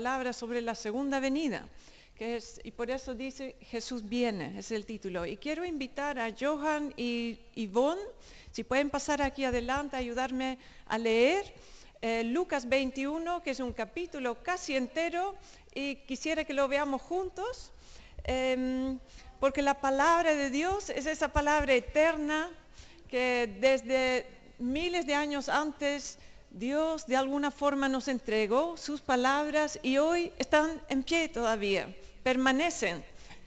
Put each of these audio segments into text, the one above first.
palabra sobre la segunda venida, y por eso dice Jesús viene, es el título. Y quiero invitar a Johan y Yvonne, si pueden pasar aquí adelante, ayudarme a leer Lucas 21, que es un capítulo casi entero, y quisiera que lo veamos juntos, porque la palabra de Dios es esa palabra eterna que desde miles de años antes Dios de alguna forma nos entregó sus palabras y hoy están en pie todavía, permanecen,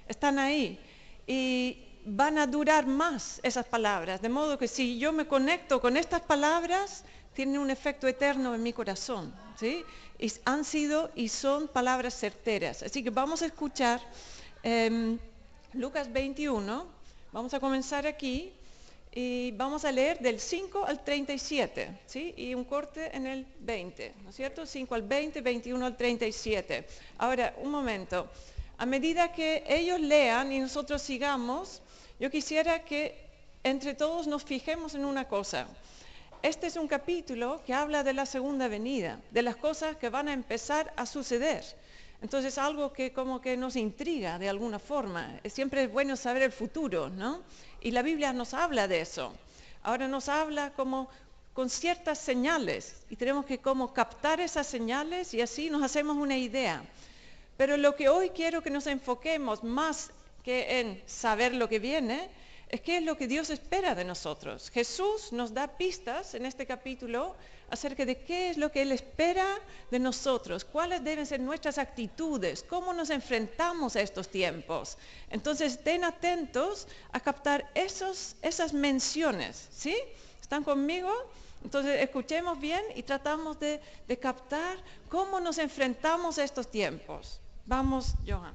están ahí y van a durar más esas palabras. De modo que si yo me conecto con estas palabras, tienen un efecto eterno en mi corazón, ¿sí? Y han sido y son palabras certeras. Así que vamos a escuchar Lucas 21, vamos a comenzar aquí. Y vamos a leer del 5 al 37, ¿sí? Y un corte en el 20, ¿no es cierto? 5 al 20, 21 al 37. Ahora, un momento. A medida que ellos lean y nosotros sigamos, yo quisiera que entre todos nos fijemos en una cosa. Este es un capítulo que habla de la segunda venida, de las cosas que van a empezar a suceder. Entonces, algo que como que nos intriga de alguna forma. Siempre es bueno saber el futuro, ¿no? Y la Biblia nos habla de eso. Ahora nos habla como con ciertas señales y tenemos que como captar esas señales y así nos hacemos una idea. Pero lo que hoy quiero que nos enfoquemos más que en saber lo que viene, es qué es lo que Dios espera de nosotros. Jesús nos da pistas en este capítulo acerca de qué es lo que Él espera de nosotros, cuáles deben ser nuestras actitudes, cómo nos enfrentamos a estos tiempos. Entonces, estén atentos a captar esas menciones, ¿sí? ¿Están conmigo? Entonces, escuchemos bien y tratamos de captar cómo nos enfrentamos a estos tiempos. Vamos, Johan.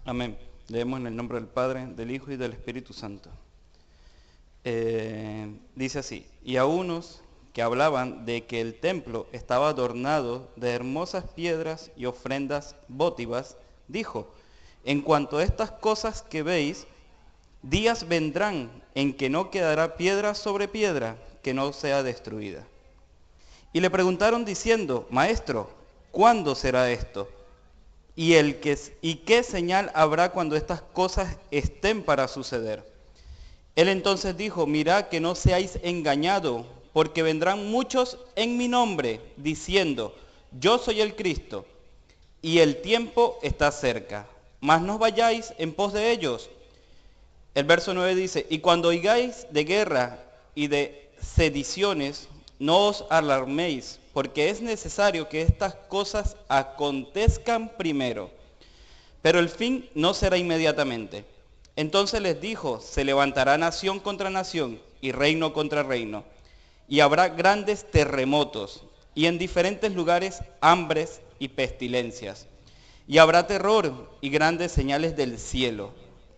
Amén. Leemos en el nombre del Padre, del Hijo y del Espíritu Santo. Dice así: y a unos que hablaban de que el templo estaba adornado de hermosas piedras y ofrendas votivas, dijo: en cuanto a estas cosas que veis, días vendrán en que no quedará piedra sobre piedra que no sea destruida. Y le preguntaron diciendo: Maestro, ¿cuándo será esto? ¿Y qué señal habrá cuando estas cosas estén para suceder? Él entonces dijo: mirad que no seáis engañados, porque vendrán muchos en mi nombre, diciendo: yo soy el Cristo, y el tiempo está cerca. Mas no vayáis en pos de ellos. El verso 9 dice: y cuando oigáis de guerra y de sediciones, no os alarméis, porque es necesario que estas cosas acontezcan primero, pero el fin no será inmediatamente. Entonces les dijo: se levantará nación contra nación y reino contra reino, y habrá grandes terremotos, y en diferentes lugares hambres y pestilencias, y habrá terror y grandes señales del cielo.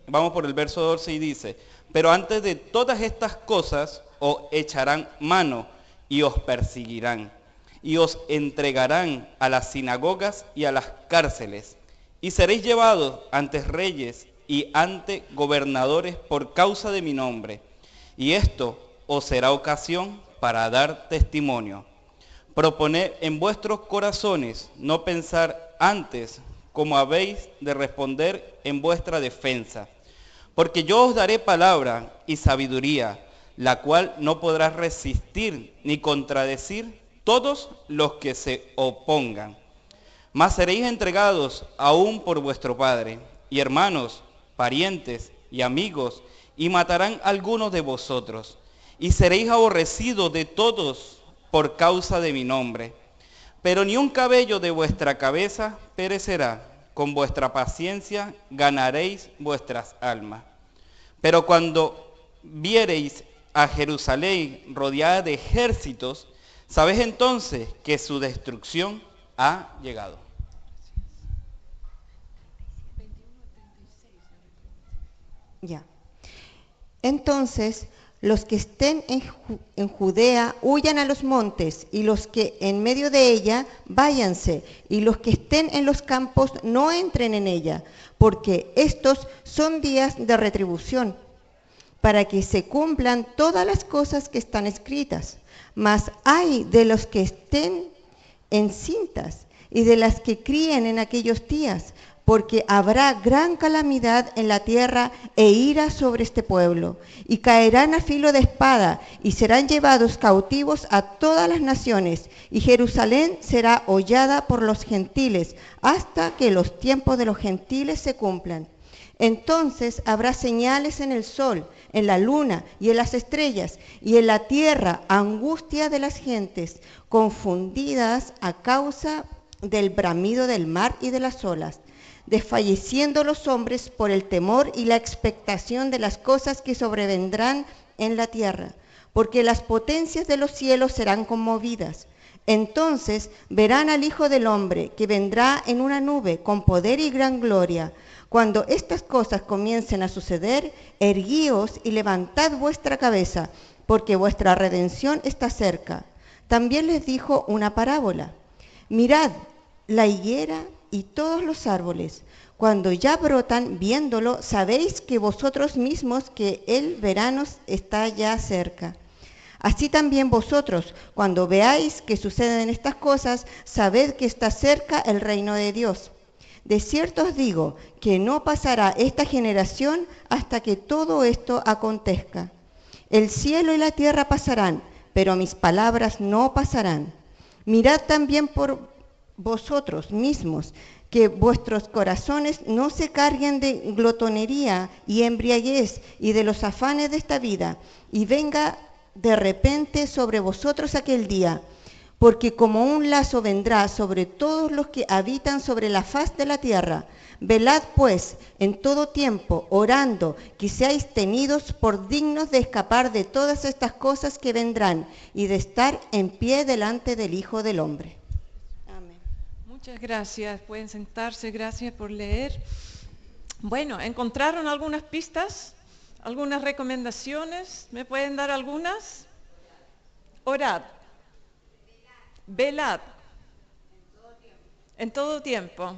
Vamos por el verso 12 y dice: pero antes de todas estas cosas os echarán mano y os perseguirán, y os entregarán a las sinagogas y a las cárceles, y seréis llevados ante reyes y ante gobernadores por causa de mi nombre, y esto os será ocasión para dar testimonio. Proponed en vuestros corazones no pensar antes como habéis de responder en vuestra defensa, porque yo os daré palabra y sabiduría, la cual no podrá resistir ni contradecir todos los que se opongan. Mas seréis entregados aún por vuestro Padre, y hermanos, parientes y amigos, y matarán a algunos de vosotros, y seréis aborrecidos de todos por causa de mi nombre. Pero ni un cabello de vuestra cabeza perecerá. Con vuestra paciencia ganaréis vuestras almas. Pero cuando viereis a Jerusalén rodeada de ejércitos, sabéis entonces que su destrucción ha llegado. Ya. Entonces, los que estén en Judea huyan a los montes, y los que en medio de ella váyanse, y los que estén en los campos no entren en ella, porque estos son días de retribución, para que se cumplan todas las cosas que están escritas. Mas ay de los que estén encintas y de las que críen en aquellos días, porque habrá gran calamidad en la tierra e ira sobre este pueblo, y caerán a filo de espada, y serán llevados cautivos a todas las naciones, y Jerusalén será hollada por los gentiles, hasta que los tiempos de los gentiles se cumplan. Entonces habrá señales en el sol, en la luna y en las estrellas, y en la tierra angustia de las gentes, confundidas a causa del bramido del mar y de las olas, desfalleciendo los hombres por el temor y la expectación de las cosas que sobrevendrán en la tierra, porque las potencias de los cielos serán conmovidas. Entonces verán al Hijo del Hombre, que vendrá en una nube con poder y gran gloria. Cuando estas cosas comiencen a suceder, erguíos y levantad vuestra cabeza, porque vuestra redención está cerca. También les dijo una parábola. Mirad la higuera y todos los árboles. Cuando ya brotan, viéndolo, sabéis que vosotros mismos que el verano está ya cerca. Así también vosotros, cuando veáis que suceden estas cosas, sabed que está cerca el reino de Dios. De cierto os digo que no pasará esta generación hasta que todo esto acontezca. El cielo y la tierra pasarán, pero mis palabras no pasarán. Mirad también por vosotros mismos, que vuestros corazones no se carguen de glotonería y embriaguez y de los afanes de esta vida, y venga de repente sobre vosotros aquel día, porque como un lazo vendrá sobre todos los que habitan sobre la faz de la tierra. Velad pues en todo tiempo, orando, que seáis tenidos por dignos de escapar de todas estas cosas que vendrán y de estar en pie delante del Hijo del Hombre. Amén. Muchas gracias. Pueden sentarse. Gracias por leer. Bueno, ¿encontraron algunas pistas? ¿Algunas recomendaciones? ¿Me pueden dar algunas? Orad. Velad. En todo tiempo.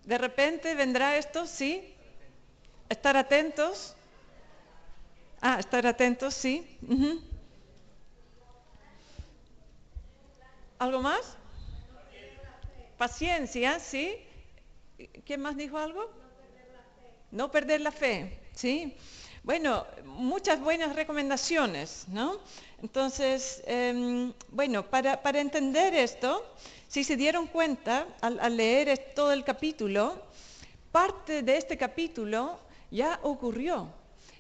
De repente vendrá esto, ¿sí? Estar atentos. Estar atentos, sí. ¿Algo más? Paciencia, ¿sí? ¿Quién más dijo algo? No perder la fe, ¿sí? Bueno, muchas buenas recomendaciones, ¿no? Entonces, bueno, para entender esto, si se dieron cuenta al leer todo el capítulo, parte de este capítulo ya ocurrió.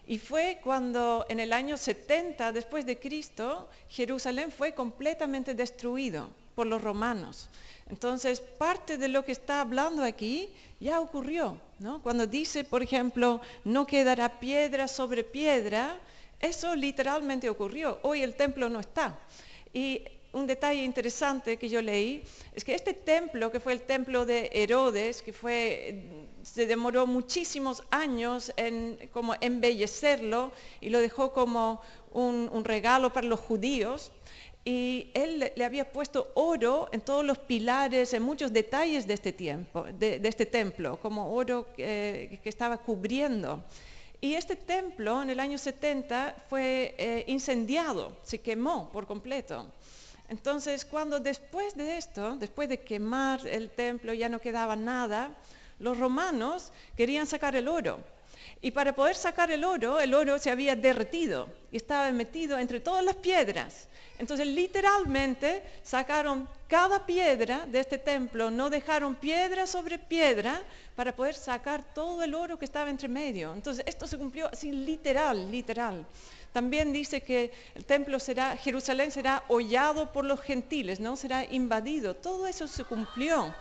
Y fue cuando en el año 70 después de Cristo, Jerusalén fue completamente destruido por los romanos. Entonces, parte de lo que está hablando aquí ya ocurrió, ¿no? Cuando dice, por ejemplo, no quedará piedra sobre piedra, eso literalmente ocurrió. Hoy el templo no está. Y un detalle interesante que yo leí es que este templo, que fue el templo de Herodes, se demoró muchísimos años en como embellecerlo y lo dejó como un regalo para los judíos. Y él le había puesto oro en todos los pilares, en muchos detalles de este templo, como oro que estaba cubriendo. Y este templo en el año 70 fue incendiado, se quemó por completo. Entonces, cuando después de esto, después de quemar el templo, ya no quedaba nada, los romanos querían sacar el oro. Y para poder sacar el oro se había derretido y estaba metido entre todas las piedras. Entonces, literalmente, sacaron cada piedra de este templo, no dejaron piedra sobre piedra para poder sacar todo el oro que estaba entre medio. Entonces, esto se cumplió así literal. También dice que Jerusalén será hollado por los gentiles, ¿no? Será invadido. Todo eso se cumplió.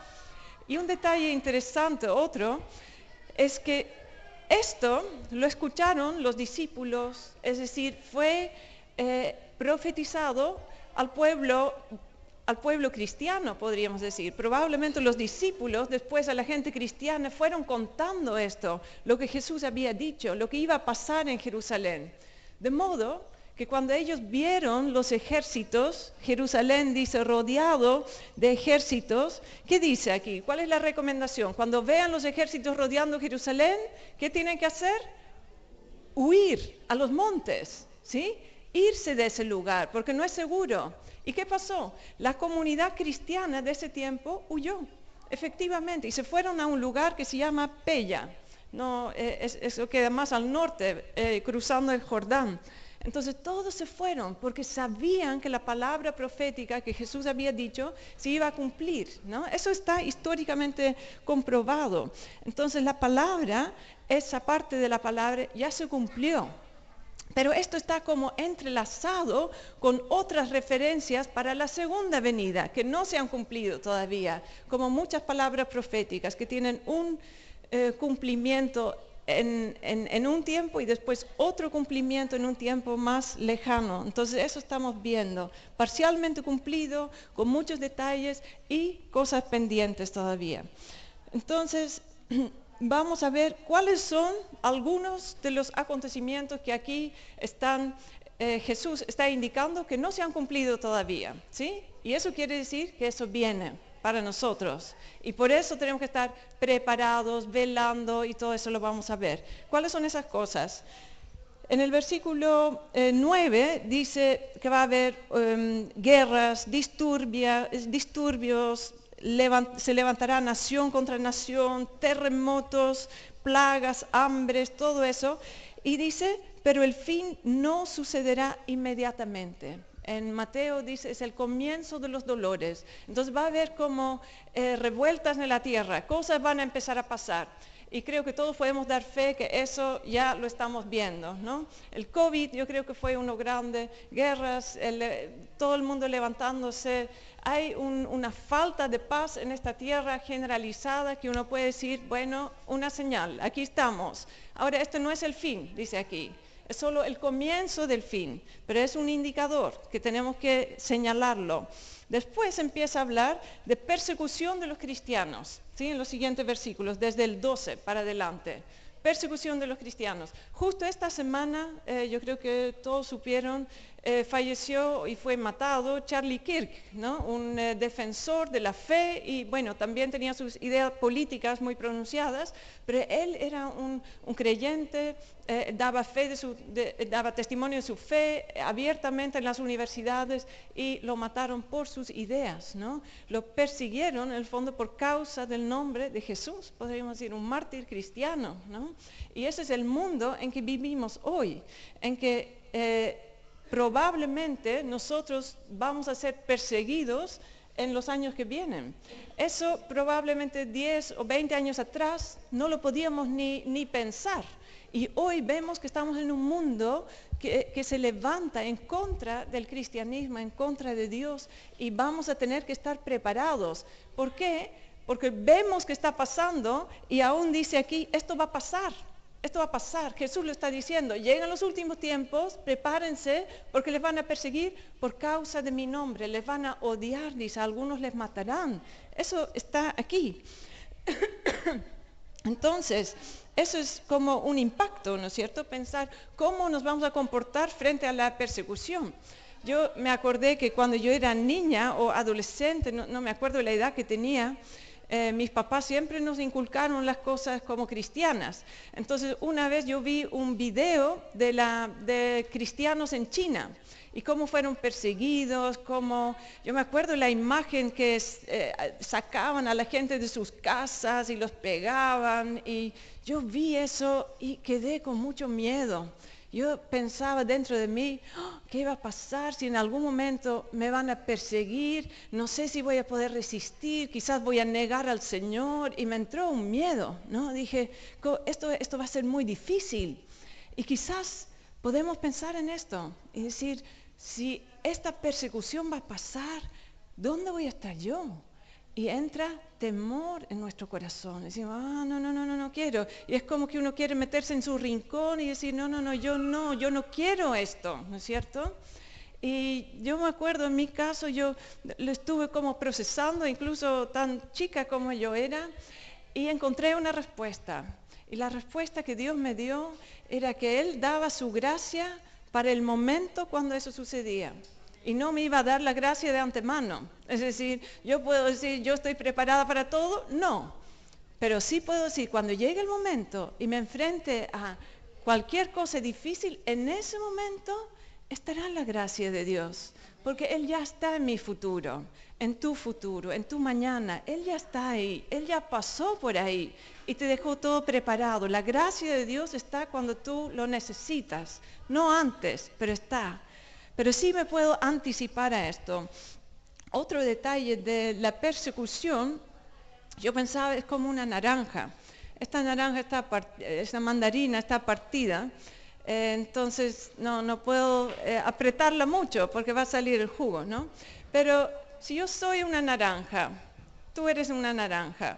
Y un detalle interesante, otro, es que esto lo escucharon los discípulos, es decir, fue profetizado al pueblo cristiano, podríamos decir. Probablemente los discípulos, después a la gente cristiana, fueron contando esto, lo que Jesús había dicho, lo que iba a pasar en Jerusalén. De modo que cuando ellos vieron los ejércitos, Jerusalén dice rodeado de ejércitos, ¿qué dice aquí? ¿Cuál es la recomendación? Cuando vean los ejércitos rodeando Jerusalén, ¿qué tienen que hacer? Huir a los montes, ¿sí? irse de ese lugar, porque no es seguro. ¿Y qué pasó? La comunidad cristiana de ese tiempo huyó, efectivamente, y se fueron a un lugar que se llama Pella. No, eso queda más al norte, cruzando el Jordán. Entonces todos se fueron porque sabían que la palabra profética que Jesús había dicho se iba a cumplir, ¿no? Eso está históricamente comprobado. Entonces la palabra, esa parte de la palabra ya se cumplió. Pero esto está como entrelazado con otras referencias para la segunda venida, que no se han cumplido todavía, como muchas palabras proféticas que tienen un cumplimiento en un tiempo y después otro cumplimiento en un tiempo más lejano. Entonces eso estamos viendo, parcialmente cumplido, con muchos detalles y cosas pendientes todavía. Entonces vamos a ver cuáles son algunos de los acontecimientos que aquí están, Jesús está indicando que no se han cumplido todavía, ¿sí? Y eso quiere decir que eso viene para nosotros. Y por eso tenemos que estar preparados, velando, y todo eso lo vamos a ver. ¿Cuáles son esas cosas? En el versículo 9 dice que va a haber guerras, disturbios, se levantará nación contra nación, terremotos, plagas, hambres, todo eso. Y dice, pero el fin no sucederá inmediatamente. En Mateo dice, es el comienzo de los dolores. Entonces va a haber como revueltas en la tierra, cosas van a empezar a pasar. Y creo que todos podemos dar fe que eso ya lo estamos viendo, ¿no? El COVID yo creo que fue uno grande, guerras, todo el mundo levantándose. Hay una falta de paz en esta tierra generalizada que uno puede decir, bueno, una señal, aquí estamos. Ahora, esto no es el fin, dice aquí. Es solo el comienzo del fin, pero es un indicador que tenemos que señalarlo. Después empieza a hablar de persecución de los cristianos, ¿sí? En los siguientes versículos, desde el 12 para adelante. Persecución de los cristianos. Justo esta semana, yo creo que todos supieron, falleció y fue matado Charlie Kirk, ¿no? Un defensor de la fe y bueno, también tenía sus ideas políticas muy pronunciadas, pero él era un creyente, daba testimonio de su fe abiertamente en las universidades y lo mataron por sus ideas, ¿no? Lo persiguieron en el fondo por causa del nombre de Jesús, podríamos decir un mártir cristiano, ¿no? Y ese es el mundo en que vivimos hoy, en que probablemente nosotros vamos a ser perseguidos en los años que vienen. Eso probablemente 10 o 20 años atrás no lo podíamos ni pensar. Y hoy vemos que estamos en un mundo que se levanta en contra del cristianismo, en contra de Dios, y vamos a tener que estar preparados. ¿Por qué? Porque vemos que está pasando y aún dice aquí, esto va a pasar. Esto va a pasar, Jesús lo está diciendo, llegan los últimos tiempos, prepárense porque les van a perseguir por causa de mi nombre, les van a odiar, dice, algunos les matarán. Eso está aquí. Entonces, eso es como un impacto, ¿no es cierto? Pensar cómo nos vamos a comportar frente a la persecución. Yo me acordé que cuando yo era niña o adolescente, no me acuerdo la edad que tenía, mis papás siempre nos inculcaron las cosas como cristianas. Entonces, una vez yo vi un video de cristianos en China y cómo fueron perseguidos, yo me acuerdo la imagen que sacaban a la gente de sus casas y los pegaban, y yo vi eso y quedé con mucho miedo. Yo pensaba dentro de mí, ¿qué iba a pasar si en algún momento me van a perseguir? No sé si voy a poder resistir, quizás voy a negar al Señor. Y me entró un miedo, ¿no? Dije, esto va a ser muy difícil. Y quizás podemos pensar en esto y decir, si esta persecución va a pasar, ¿dónde voy a estar yo? Y entra temor en nuestro corazón. Decimos, no quiero. Y es como que uno quiere meterse en su rincón y decir, yo no quiero esto, ¿no es cierto? Y yo me acuerdo, en mi caso, yo lo estuve como procesando, incluso tan chica como yo era, y encontré una respuesta. Y la respuesta que Dios me dio era que Él daba su gracia para el momento cuando eso sucedía. Y no me iba a dar la gracia de antemano. Es decir, yo puedo decir, yo estoy preparada para todo, no. Pero sí puedo decir, cuando llegue el momento y me enfrente a cualquier cosa difícil, en ese momento estará la gracia de Dios, porque Él ya está en mi futuro, en tu mañana. Él ya está ahí, Él ya pasó por ahí y te dejó todo preparado. La gracia de Dios está cuando tú lo necesitas, no antes, pero está. Pero sí me puedo anticipar a esto. Otro detalle de la persecución, yo pensaba, es como una naranja. Esta esta mandarina está partida, entonces no puedo apretarla mucho porque va a salir el jugo, ¿no? Pero si yo soy una naranja, tú eres una naranja,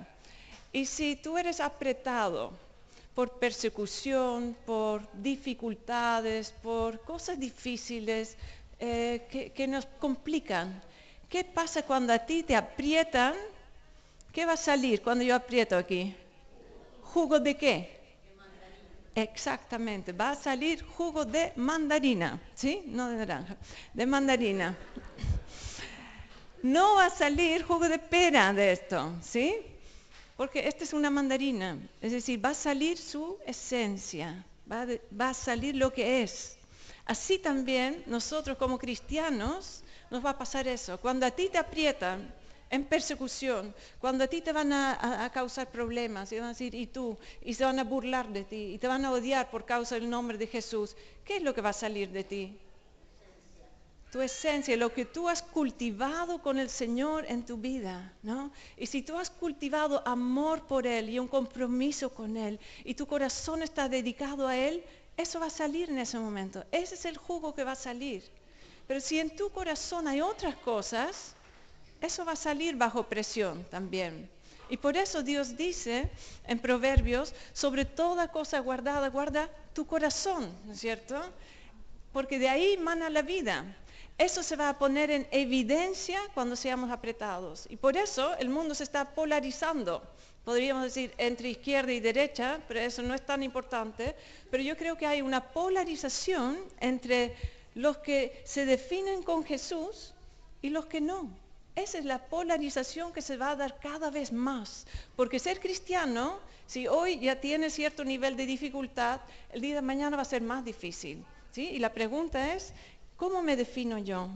y si tú eres apretado por persecución, por dificultades, por cosas difíciles que nos complican, ¿qué pasa cuando a ti te aprietan? ¿Qué va a salir cuando yo aprieto aquí? ¿Jugo de qué? Exactamente, va a salir jugo de mandarina, ¿sí? No de naranja, de mandarina. No va a salir jugo de pera de esto, ¿sí? Porque esta es una mandarina, es decir, va a salir su esencia, va a salir lo que es. Así también nosotros como cristianos nos va a pasar eso. Cuando a ti te aprietan en persecución, cuando a ti te van a causar problemas, y van a decir, ¿y tú? Y se van a burlar de ti, y te van a odiar por causa del nombre de Jesús, ¿qué es lo que va a salir de ti? Tu esencia, lo que tú has cultivado con el Señor en tu vida, ¿no? Y si tú has cultivado amor por Él y un compromiso con Él, y tu corazón está dedicado a Él, eso va a salir en ese momento. Ese es el jugo que va a salir. Pero si en tu corazón hay otras cosas, eso va a salir bajo presión también. Y por eso Dios dice en Proverbios, sobre toda cosa guardada, guarda tu corazón, ¿no es cierto? Porque de ahí mana la vida. Eso se va a poner en evidencia cuando seamos apretados. Y por eso el mundo se está polarizando. Podríamos decir entre izquierda y derecha, pero eso no es tan importante. Pero yo creo que hay una polarización entre los que se definen con Jesús y los que no. Esa es la polarización que se va a dar cada vez más. Porque ser cristiano, si hoy ya tiene cierto nivel de dificultad, el día de mañana va a ser más difícil, ¿sí? Y la pregunta es, ¿cómo me defino yo?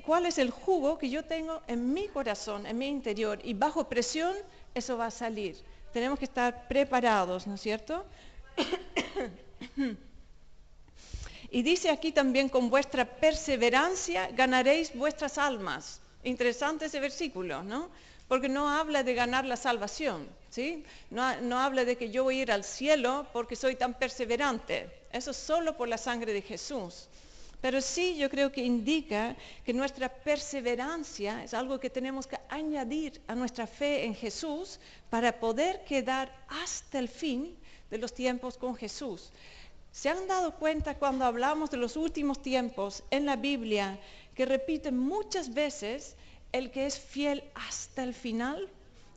¿Cuál es el jugo que yo tengo en mi corazón, en mi interior? Y bajo presión, eso va a salir. Tenemos que estar preparados, ¿no es cierto? Y dice aquí también, con vuestra perseverancia ganaréis vuestras almas. Interesante ese versículo, ¿no? Porque no habla de ganar la salvación, ¿sí? No habla de que yo voy a ir al cielo porque soy tan perseverante. Eso es solo por la sangre de Jesús. Pero sí, yo creo que indica que nuestra perseverancia es algo que tenemos que añadir a nuestra fe en Jesús para poder quedar hasta el fin de los tiempos con Jesús. ¿Se han dado cuenta cuando hablamos de los últimos tiempos en la Biblia que repite muchas veces el que es fiel hasta el final?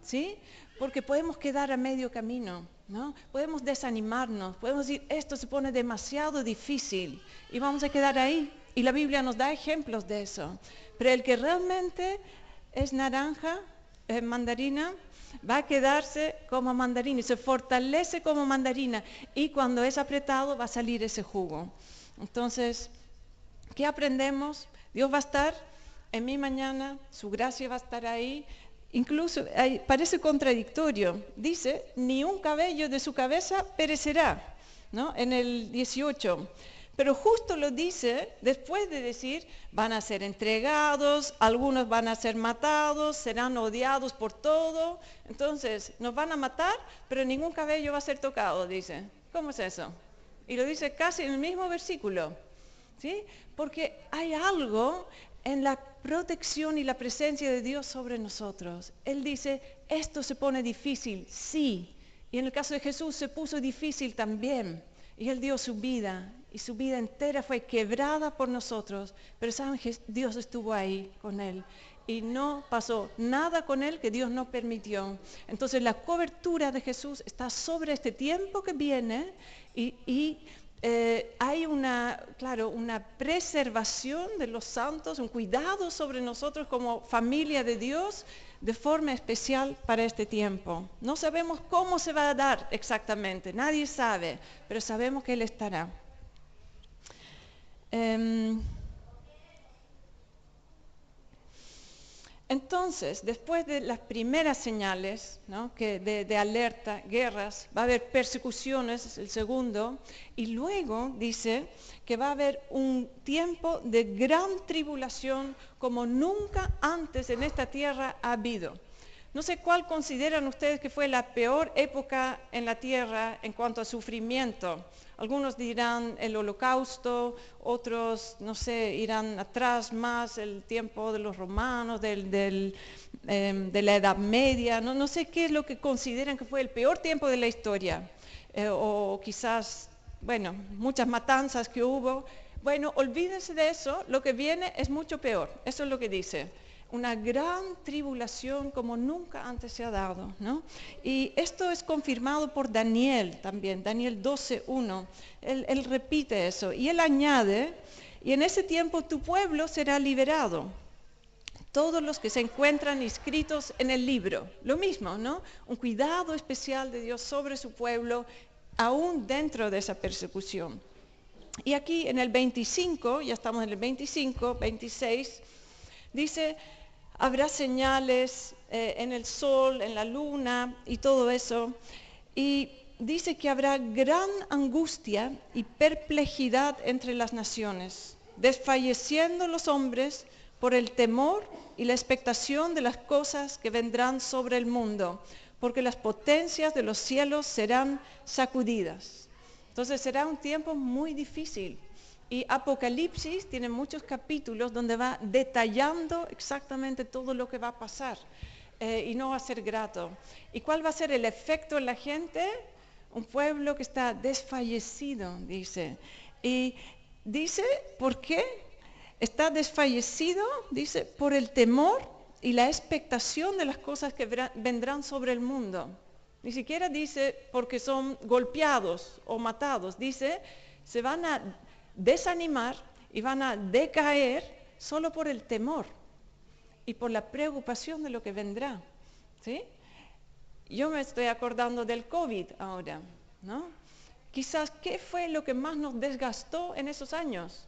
¿Sí? Porque podemos quedar a medio camino, ¿no? Podemos desanimarnos, podemos decir, esto se pone demasiado difícil y vamos a quedar ahí. Y la Biblia nos da ejemplos de eso. Pero el que realmente es naranja, mandarina, va a quedarse como mandarina y se fortalece como mandarina. Y cuando es apretado va a salir ese jugo. Entonces, ¿qué aprendemos? Dios va a estar en mi mañana, su gracia va a estar ahí. Incluso parece contradictorio. Dice, ni un cabello de su cabeza perecerá, ¿no? En el 18. Pero justo lo dice después de decir, van a ser entregados, algunos van a ser matados, serán odiados por todo. Entonces, nos van a matar, pero ningún cabello va a ser tocado, dice. ¿Cómo es eso? Y lo dice casi en el mismo versículo, ¿sí? Porque hay algo en la protección y la presencia de Dios sobre nosotros. Él dice, esto se pone difícil, sí. Y en el caso de Jesús se puso difícil también. Y Él dio su vida, y su vida entera fue quebrada por nosotros. Pero saben, Dios estuvo ahí con Él. Y no pasó nada con Él que Dios no permitió. Entonces la cobertura de Jesús está sobre este tiempo que viene y hay una preservación de los santos, un cuidado sobre nosotros como familia de Dios de forma especial para este tiempo. No sabemos cómo se va a dar exactamente, nadie sabe, pero sabemos que Él estará. Entonces, después de las primeras señales, ¿no?, de alerta, guerras, va a haber persecuciones, es el segundo, y luego dice que va a haber un tiempo de gran tribulación como nunca antes en esta tierra ha habido. No sé cuál consideran ustedes que fue la peor época en la tierra en cuanto a sufrimiento. Algunos dirán el Holocausto, otros, no sé, irán atrás más el tiempo de los romanos, de la Edad Media. No sé qué es lo que consideran que fue el peor tiempo de la historia. O quizás, bueno, muchas matanzas que hubo. Bueno, olvídense de eso, lo que viene es mucho peor. Eso es lo que dice. Una gran tribulación como nunca antes se ha dado, ¿no? Y esto es confirmado por Daniel también, Daniel 12:1. Él repite eso y él añade, y en ese tiempo tu pueblo será liberado, todos los que se encuentran inscritos en el libro. Lo mismo, ¿no? Un cuidado especial de Dios sobre su pueblo, aún dentro de esa persecución. Y aquí en el 25, ya estamos en el 25, 26, dice, habrá señales en el sol, en la luna y todo eso. Y dice que habrá gran angustia y perplejidad entre las naciones, desfalleciendo los hombres por el temor y la expectación de las cosas que vendrán sobre el mundo, porque las potencias de los cielos serán sacudidas. Entonces será un tiempo muy difícil. Y Apocalipsis tiene muchos capítulos donde va detallando exactamente todo lo que va a pasar y no va a ser grato. ¿Y cuál va a ser el efecto en la gente? Un pueblo que está desfallecido, dice. Y dice, ¿por qué? Está desfallecido, dice, por el temor y la expectación de las cosas que vendrán sobre el mundo. Ni siquiera dice porque son golpeados o matados. Dice, se van a desanimar y van a decaer solo por el temor y por la preocupación de lo que vendrá, ¿sí? Yo me estoy acordando del COVID ahora, ¿no? Quizás, ¿qué fue lo que más nos desgastó en esos años?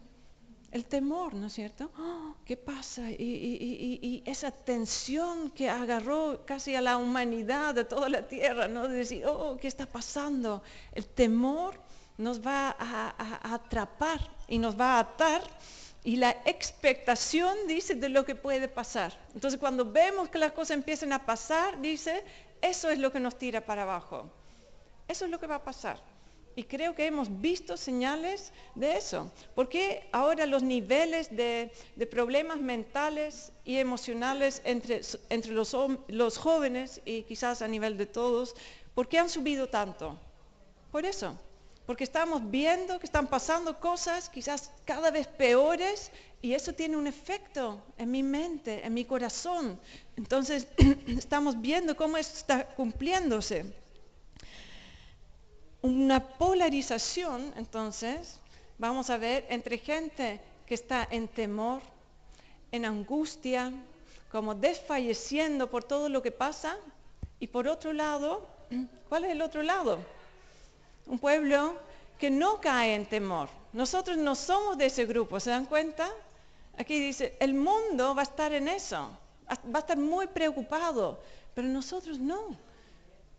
El temor, ¿no es cierto? ¡Oh! ¿Qué pasa? Y esa tensión que agarró casi a la humanidad de toda la tierra, ¿no? De decir, oh, ¿qué está pasando? El temor nos va a atrapar y nos va a atar, y la expectación, dice, de lo que puede pasar. Entonces, cuando vemos que las cosas empiezan a pasar, dice, eso es lo que nos tira para abajo. Eso es lo que va a pasar. Y creo que hemos visto señales de eso. Porque ahora los niveles de problemas mentales y emocionales entre los jóvenes y quizás a nivel de todos, ¿por qué han subido tanto? Por eso. Porque estamos viendo que están pasando cosas quizás cada vez peores y eso tiene un efecto en mi mente, en mi corazón. Entonces estamos viendo cómo eso está cumpliéndose. Una polarización, entonces, vamos a ver, entre gente que está en temor, en angustia, como desfalleciendo por todo lo que pasa, y por otro lado, ¿cuál es el otro lado? Un pueblo que no cae en temor. Nosotros no somos de ese grupo, ¿se dan cuenta? Aquí dice, el mundo va a estar en eso, va a estar muy preocupado, pero nosotros no.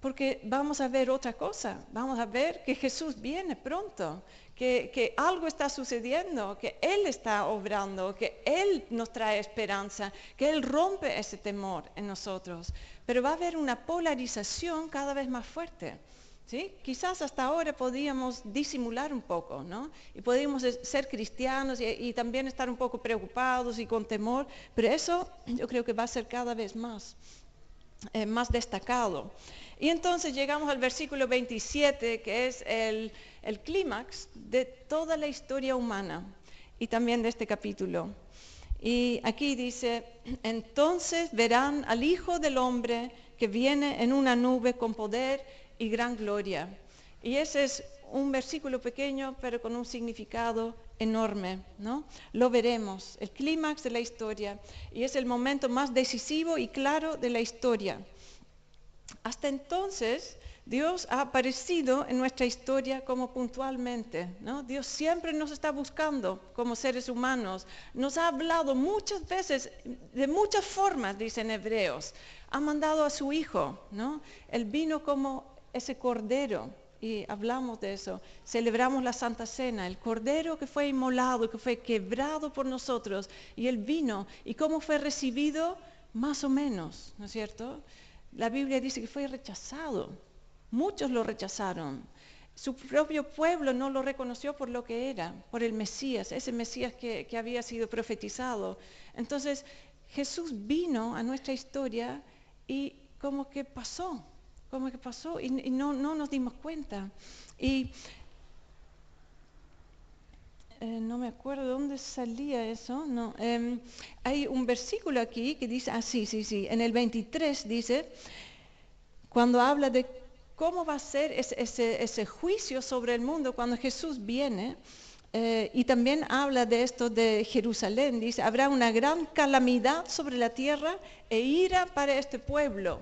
Porque vamos a ver otra cosa, vamos a ver que Jesús viene pronto, que algo está sucediendo, que Él está obrando, que Él nos trae esperanza, que Él rompe ese temor en nosotros. Pero va a haber una polarización cada vez más fuerte, ¿sí? Quizás hasta ahora podíamos disimular un poco, ¿no? Y podíamos ser cristianos y también estar un poco preocupados y con temor, pero eso yo creo que va a ser cada vez más destacado. Y entonces llegamos al versículo 27, que es el clímax de toda la historia humana y también de este capítulo. Y aquí dice, entonces verán al Hijo del Hombre que viene en una nube con poder y gran gloria. Y ese es un versículo pequeño, pero con un significado enorme, ¿no? Lo veremos, el clímax de la historia, y es el momento más decisivo y claro de la historia. Hasta entonces Dios ha aparecido en nuestra historia como puntualmente, ¿no? Dios siempre nos está buscando como seres humanos. Nos ha hablado muchas veces, de muchas formas, dicen Hebreos. Ha mandado a su Hijo, ¿no? Él vino como ese Cordero, y hablamos de eso. Celebramos la Santa Cena, el Cordero que fue inmolado, que fue quebrado por nosotros, y Él vino. ¿Y cómo fue recibido? Más o menos, ¿no es cierto? La Biblia dice que fue rechazado. Muchos lo rechazaron. Su propio pueblo no lo reconoció por lo que era, por el Mesías, ese Mesías que había sido profetizado. Entonces, Jesús vino a nuestra historia y como que pasó y no nos dimos cuenta. Y no me acuerdo dónde salía eso. No, hay un versículo aquí que dice, sí, en el 23 dice, cuando habla de cómo va a ser ese juicio sobre el mundo cuando Jesús viene, y también habla de esto de Jerusalén, dice, habrá una gran calamidad sobre la tierra e ira para este pueblo.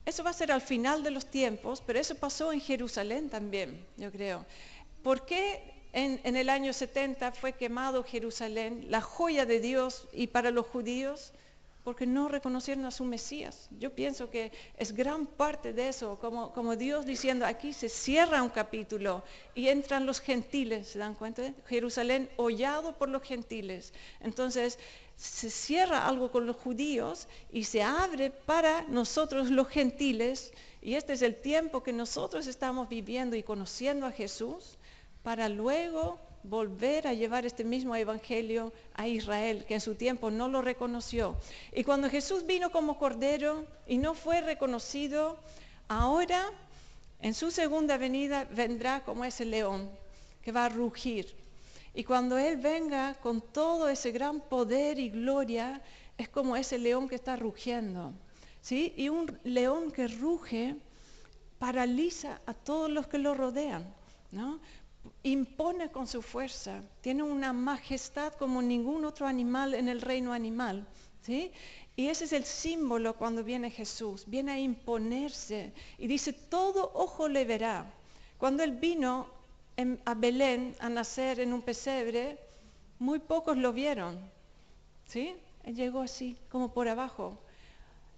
Eso va a ser al final de los tiempos, pero eso pasó en Jerusalén también, yo creo. ¿Por qué en el año 70 fue quemado Jerusalén, la joya de Dios, y para los judíos? Porque no reconocieron a su Mesías. Yo pienso que es gran parte de eso, como Dios diciendo, aquí se cierra un capítulo y entran los gentiles, ¿se dan cuenta? Jerusalén hollado por los gentiles. Entonces, se cierra algo con los judíos y se abre para nosotros los gentiles, y este es el tiempo que nosotros estamos viviendo y conociendo a Jesús, para luego volver a llevar este mismo evangelio a Israel, que en su tiempo no lo reconoció. Y cuando Jesús vino como Cordero y no fue reconocido, ahora en su segunda venida vendrá como ese león que va a rugir. Y cuando Él venga con todo ese gran poder y gloria, es como ese león que está rugiendo, ¿sí? Y un león que ruge paraliza a todos los que lo rodean, ¿no? Impone con su fuerza, tiene una majestad como ningún otro animal en el reino animal, ¿sí? Y ese es el símbolo cuando viene Jesús, viene a imponerse y dice, todo ojo le verá. Cuando Él vino a Belén a nacer en un pesebre, muy pocos lo vieron, ¿sí? Él llegó así, como por abajo.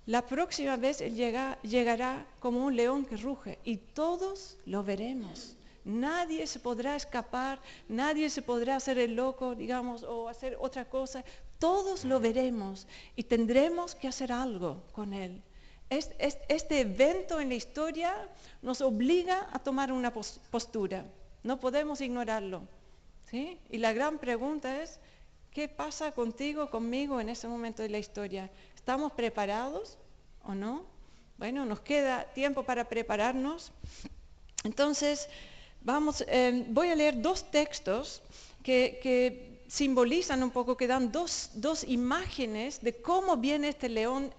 La próxima vez Él llegará como un león que ruge y todos lo veremos. Nadie se podrá escapar, nadie se podrá hacer el loco, digamos, o hacer otra cosa. Todos lo veremos y tendremos que hacer algo con Él. Este evento en la historia nos obliga a tomar una postura. No podemos ignorarlo, ¿sí? Y la gran pregunta es, ¿qué pasa contigo, conmigo en ese momento de la historia? ¿Estamos preparados o no? Bueno, nos queda tiempo para prepararnos. Entonces, voy a leer dos textos que simbolizan un poco, que dan dos imágenes de cómo viene este león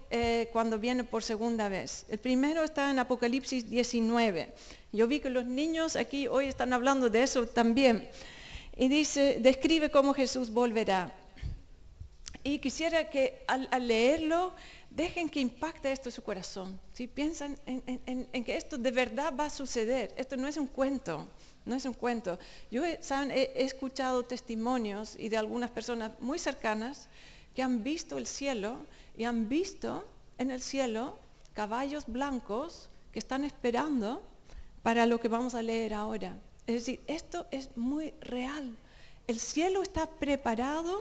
cuando viene por segunda vez. El primero está en Apocalipsis 19. Yo vi que los niños aquí hoy están hablando de eso también. Y describe cómo Jesús volverá. Y quisiera que al leerlo, dejen que impacte esto su corazón. ¿Sí? Piensan en que esto de verdad va a suceder. Esto no es un cuento, no es un cuento. Yo he escuchado testimonios y de algunas personas muy cercanas que han visto el cielo y han visto en el cielo caballos blancos que están esperando para lo que vamos a leer ahora. Es decir, esto es muy real. El cielo está preparado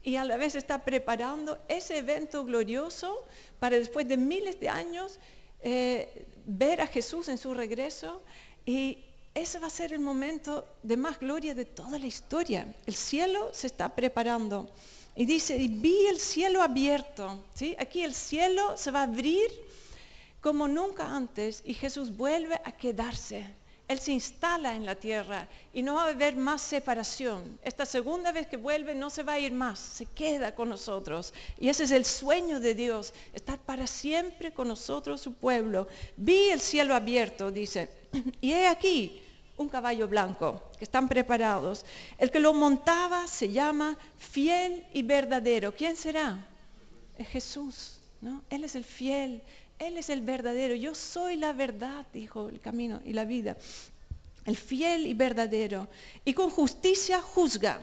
y a la vez está preparando ese evento glorioso para después de miles de años ver a Jesús en su regreso, y ese va a ser el momento de más gloria de toda la historia. El cielo se está preparando. Y dice, y vi el cielo abierto, ¿sí? Aquí el cielo se va a abrir como nunca antes y Jesús vuelve a quedarse. Él se instala en la tierra y no va a haber más separación. Esta segunda vez que vuelve no se va a ir más, se queda con nosotros. Y ese es el sueño de Dios, estar para siempre con nosotros, su pueblo. Vi el cielo abierto, dice, y he aquí un caballo blanco, que están preparados. El que lo montaba se llama Fiel y Verdadero. ¿Quién será? Es Jesús, ¿no? Él es el fiel Él es el verdadero. Yo soy la verdad, dijo, el camino y la vida. El fiel y verdadero. Y con justicia juzga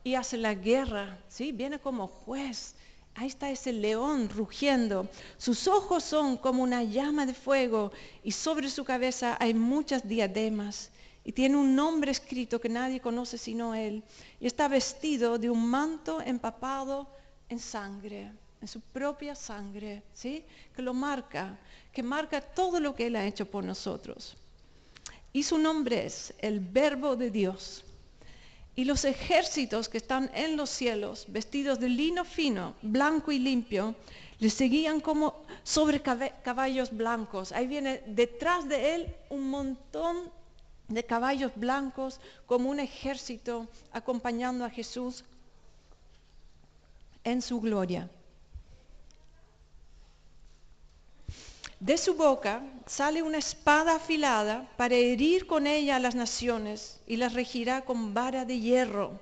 y hace la guerra, ¿sí? Viene como juez. Ahí está ese león rugiendo. Sus ojos son como una llama de fuego y sobre su cabeza hay muchas diademas. Y tiene un nombre escrito que nadie conoce sino él. Y está vestido de un manto empapado en sangre, en su propia sangre, ¿sí? Que lo marca, que marca todo lo que él ha hecho por nosotros. Y su nombre es el Verbo de Dios. Y los ejércitos que están en los cielos, vestidos de lino fino, blanco y limpio, le seguían como sobre caballos blancos. Ahí viene detrás de él un montón de caballos blancos, como un ejército acompañando a Jesús en su gloria. De su boca sale una espada afilada para herir con ella a las naciones y las regirá con vara de hierro.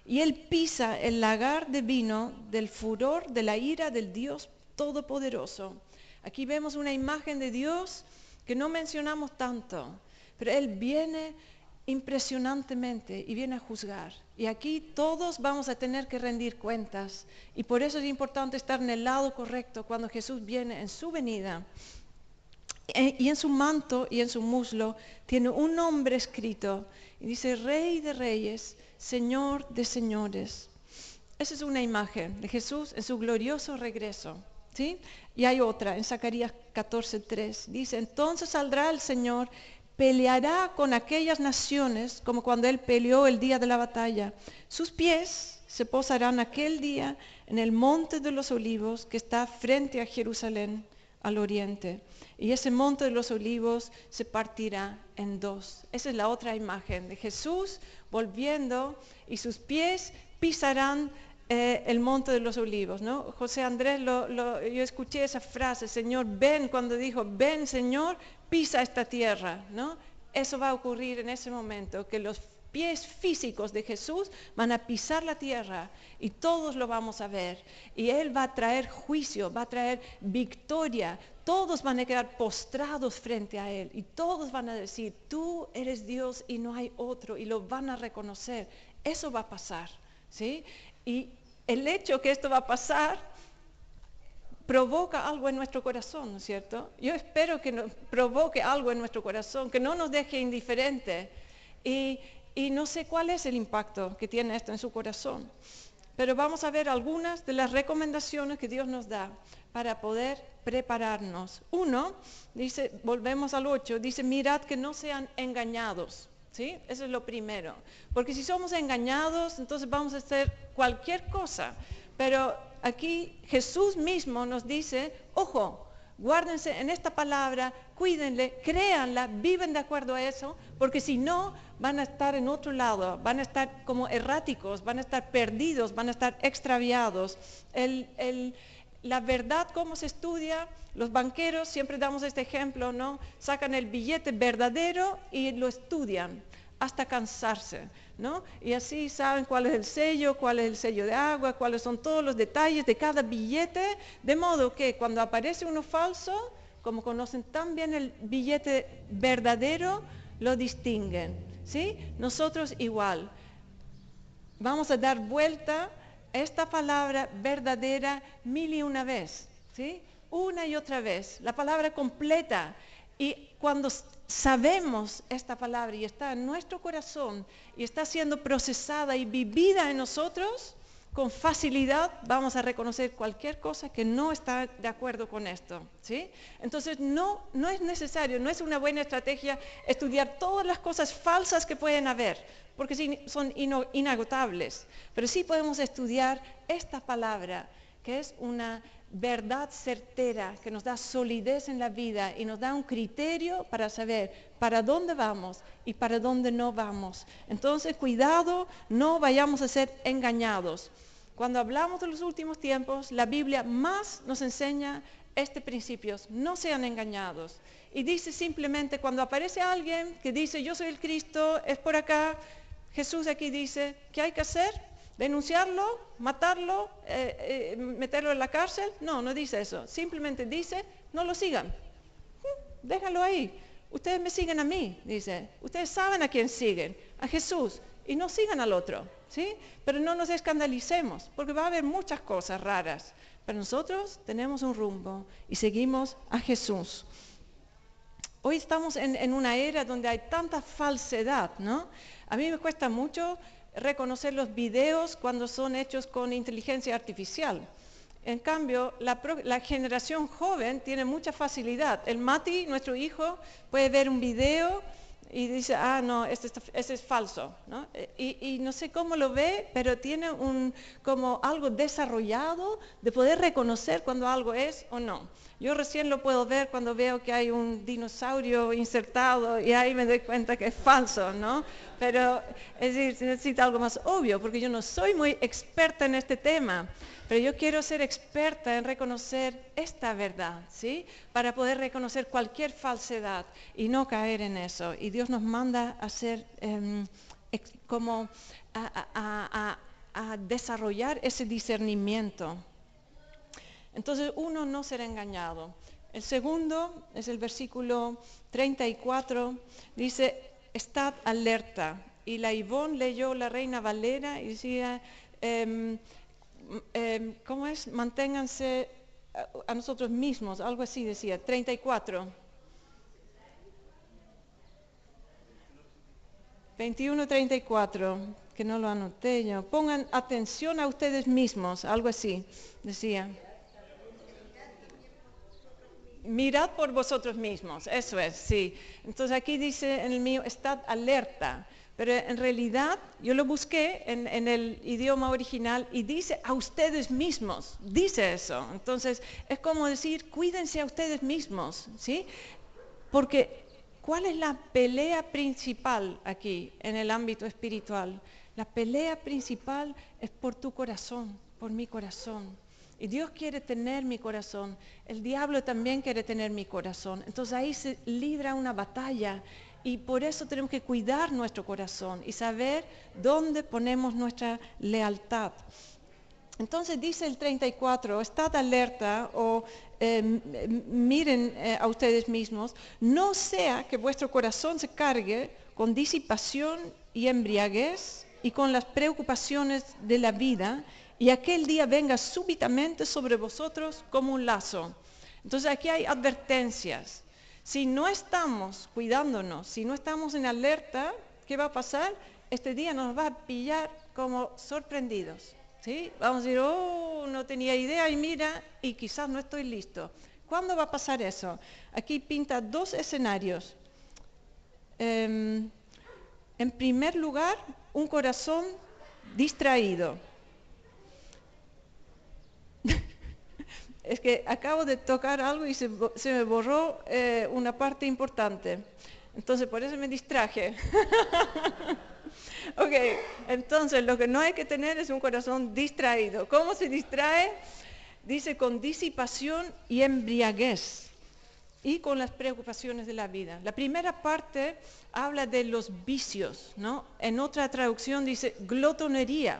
Y él pisa el lagar de vino del furor de la ira del Dios Todopoderoso. Aquí vemos una imagen de Dios que no mencionamos tanto, pero él viene impresionantemente y viene a juzgar. Y aquí todos vamos a tener que rendir cuentas. Y por eso es importante estar en el lado correcto cuando Jesús viene en su venida. Y en su manto y en su muslo tiene un nombre escrito. Y dice, Rey de Reyes, Señor de Señores. Esa es una imagen de Jesús en su glorioso regreso, ¿sí? Y hay otra en Zacarías 14:3. Dice, entonces saldrá el Señor, peleará con aquellas naciones como cuando Él peleó el día de la batalla. Sus pies se posarán aquel día en el monte de los olivos que está frente a Jerusalén al oriente. Y ese monte de los olivos se partirá en dos. Esa es la otra imagen de Jesús volviendo y sus pies pisarán el monte de los olivos, ¿no? José Andrés, yo escuché esa frase, Señor, ven, cuando dijo, ven Señor, pisa esta tierra, ¿no? Eso va a ocurrir en ese momento, que los pies físicos de Jesús van a pisar la tierra y todos lo vamos a ver. Y Él va a traer juicio, va a traer victoria. Todos van a quedar postrados frente a Él y todos van a decir, tú eres Dios y no hay otro, y lo van a reconocer. Eso va a pasar, ¿sí? Y el hecho que esto va a pasar provoca algo en nuestro corazón, ¿no es cierto? Yo espero que nos provoque algo en nuestro corazón, que no nos deje indiferentes. Y no sé cuál es el impacto que tiene esto en su corazón. Pero vamos a ver algunas de las recomendaciones que Dios nos da para poder prepararnos. Uno, dice, volvemos al 8, dice, mirad que no sean engañados. ¿Sí? Eso es lo primero. Porque si somos engañados, entonces vamos a hacer cualquier cosa. Pero aquí Jesús mismo nos dice, ojo, guárdense en esta palabra, cuídenle, créanla, viven de acuerdo a eso, porque si no, van a estar en otro lado, van a estar como erráticos, van a estar perdidos, van a estar extraviados. La verdad, ¿cómo se estudia? Los banqueros, siempre damos este ejemplo, ¿no? Sacan el billete verdadero y lo estudian hasta cansarse, ¿no? Y así saben cuál es el sello de agua, cuáles son todos los detalles de cada billete, de modo que cuando aparece uno falso, como conocen tan bien el billete verdadero, lo distinguen, ¿sí? Nosotros igual. Vamos a dar vuelta esta palabra verdadera 1001 vez, ¿sí? Una y otra vez, la palabra completa. Y cuando sabemos esta palabra y está en nuestro corazón y está siendo procesada y vivida en nosotros, con facilidad vamos a reconocer cualquier cosa que no está de acuerdo con esto, ¿sí? Entonces no es necesario, no es una buena estrategia estudiar todas las cosas falsas que pueden haber, porque son inagotables, pero sí podemos estudiar esta palabra, que es una verdad certera, que nos da solidez en la vida y nos da un criterio para saber para dónde vamos y para dónde no vamos. Entonces, cuidado, no vayamos a ser engañados. Cuando hablamos de los últimos tiempos, la Biblia más nos enseña este principio, no sean engañados. Y dice simplemente, cuando aparece alguien que dice, yo soy el Cristo, es por acá, Jesús aquí dice, ¿qué hay que hacer? ¿Denunciarlo? ¿Matarlo? ¿Meterlo en la cárcel? No dice eso. Simplemente dice, no lo sigan. Déjalo ahí. Ustedes me siguen a mí, dice. Ustedes saben a quién siguen, a Jesús, y no sigan al otro, ¿sí? Pero no nos escandalicemos, porque va a haber muchas cosas raras. Pero nosotros tenemos un rumbo y seguimos a Jesús. Hoy estamos en una era donde hay tanta falsedad, ¿no? A mí me cuesta mucho reconocer los videos cuando son hechos con inteligencia artificial. En cambio, la generación joven tiene mucha facilidad. El Mati, nuestro hijo, puede ver un video y dice, no, este es falso, ¿no? Y no sé cómo lo ve, pero tiene como algo desarrollado de poder reconocer cuando algo es o no. Yo recién lo puedo ver cuando veo que hay un dinosaurio insertado y ahí me doy cuenta que es falso, ¿no? Pero es decir, se necesita algo más obvio, porque yo no soy muy experta en este tema. Pero yo quiero ser experta en reconocer esta verdad, ¿sí? Para poder reconocer cualquier falsedad y no caer en eso. Y Dios nos manda a hacer a desarrollar ese discernimiento. Entonces uno no será engañado. El segundo es el versículo 34, dice, estad alerta. Y la Ivonne leyó la Reina Valera y decía, ¿cómo es? Manténganse a nosotros mismos, algo así decía, 34. 21:34, que no lo anoté yo. Pongan atención a ustedes mismos, algo así, decía. Mirad por vosotros mismos, eso es, sí. Entonces aquí dice en el mío, estad alerta. Pero en realidad yo lo busqué en el idioma original y dice a ustedes mismos, dice eso. Entonces es como decir, cuídense a ustedes mismos, ¿sí? Porque ¿cuál es la pelea principal aquí en el ámbito espiritual? La pelea principal es por tu corazón, por mi corazón. Y Dios quiere tener mi corazón, el diablo también quiere tener mi corazón. Entonces ahí se libra una batalla. Y por eso tenemos que cuidar nuestro corazón y saber dónde ponemos nuestra lealtad. Entonces dice el 34, estad alerta o miren a ustedes mismos, no sea que vuestro corazón se cargue con disipación y embriaguez y con las preocupaciones de la vida y aquel día venga súbitamente sobre vosotros como un lazo. Entonces aquí hay advertencias. Si no estamos cuidándonos, si no estamos en alerta, ¿qué va a pasar? Este día nos va a pillar como sorprendidos, ¿sí? Vamos a decir, no tenía idea y mira, y quizás no estoy listo. ¿Cuándo va a pasar eso? Aquí pinta dos escenarios. En primer lugar, un corazón distraído. Es que acabo de tocar algo y se me borró una parte importante. Entonces, por eso me distraje. Ok, entonces lo que no hay que tener es un corazón distraído. ¿Cómo se distrae? Dice con disipación y embriaguez y con las preocupaciones de la vida. La primera parte habla de los vicios, ¿no? En otra traducción dice glotonería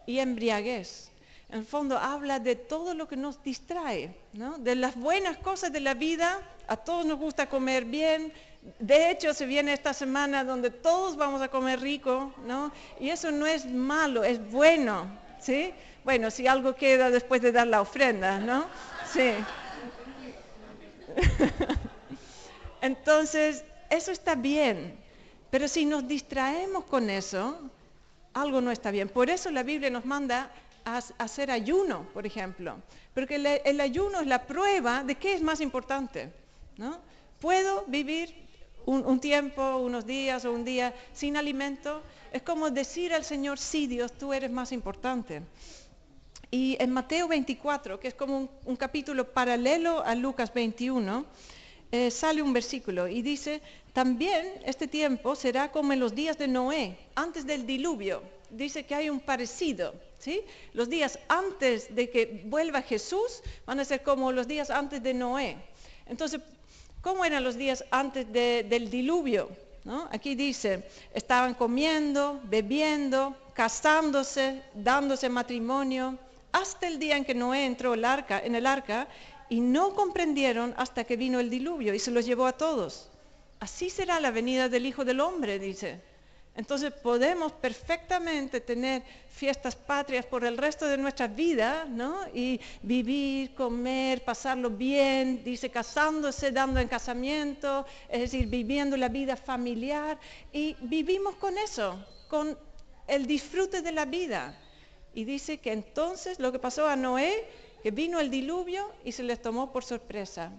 y embriaguez. En el fondo habla de todo lo que nos distrae, ¿no? De las buenas cosas de la vida. A todos nos gusta comer bien. De hecho, se viene esta semana donde todos vamos a comer rico, ¿no? Y eso no es malo, es bueno, ¿sí? Bueno, si algo queda después de dar la ofrenda, ¿no? Sí. Entonces, eso está bien. Pero si nos distraemos con eso, algo no está bien. Por eso la Biblia nos manda a hacer ayuno, por ejemplo. Porque el ayuno es la prueba de qué es más importante, ¿no? ¿Puedo vivir un tiempo, unos días o un día sin alimento? Es como decir al Señor, sí, Dios, tú eres más importante. Y en Mateo 24, que es como un capítulo paralelo a Lucas 21, sale un versículo y dice, también este tiempo será como en los días de Noé, antes del diluvio. Dice que hay un parecido, ¿sí? Los días antes de que vuelva Jesús van a ser como los días antes de Noé. Entonces, ¿cómo eran los días antes del diluvio? ¿No? Aquí dice, estaban comiendo, bebiendo, casándose, dándose matrimonio, hasta el día en que Noé entró en el arca y no comprendieron hasta que vino el diluvio y se los llevó a todos. Así será la venida del Hijo del Hombre, dice. Entonces podemos perfectamente tener fiestas patrias por el resto de nuestras vidas, ¿no? Y vivir, comer, pasarlo bien, dice, casándose, dando en casamiento, es decir, viviendo la vida familiar. Y vivimos con eso, con el disfrute de la vida. Y dice que entonces lo que pasó a Noé, que vino el diluvio y se les tomó por sorpresa.